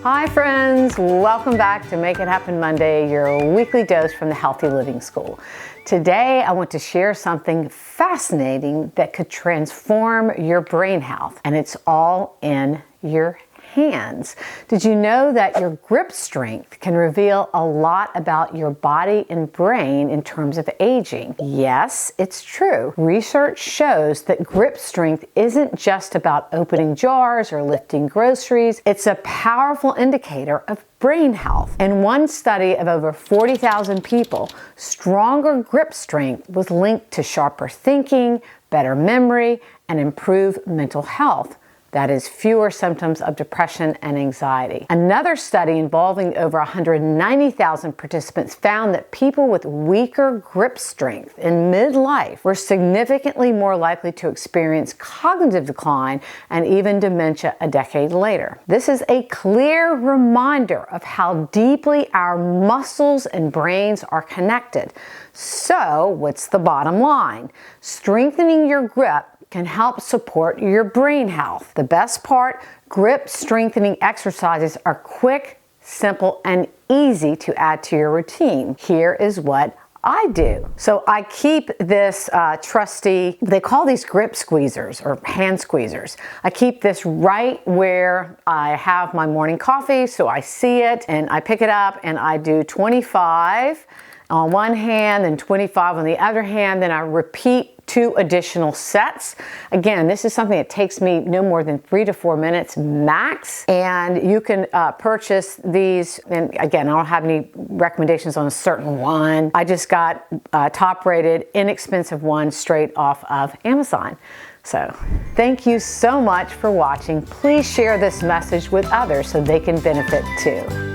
Hi friends, welcome back to Make It Happen Monday, your weekly dose from the Healthy Living School. Today I want to share something fascinating that could transform your brain health, and it's all in your hands. Did you know that your grip strength can reveal a lot about your body and brain in terms of aging? Yes, it's true. Research shows that grip strength isn't just about opening jars or lifting groceries. It's a powerful indicator of brain health. In one study of over 40,000 people, stronger grip strength was linked to sharper thinking, better memory, and improved mental health. That is, fewer symptoms of depression and anxiety. Another study involving over 190,000 participants found that people with weaker grip strength in midlife were significantly more likely to experience cognitive decline and even dementia a decade later. This is a clear reminder of how deeply our muscles and brains are connected. So, what's the bottom line? Strengthening your grip can help support your brain health. The best part, grip strengthening exercises are quick, simple, and easy to add to your routine. Here is what I do. So I keep this trusty, they call these grip squeezers or hand squeezers. I keep this right where I have my morning coffee, so I see it and I pick it up and I do 25 on one hand and 25 on the other hand, then I repeat 2 additional sets. Again, this is something that takes me no more than 3 to 4 minutes max, and you can purchase these, and again, I don't have any recommendations on a certain one. I just got a top-rated, inexpensive one straight off of Amazon. So, thank you so much for watching. Please share this message with others so they can benefit too.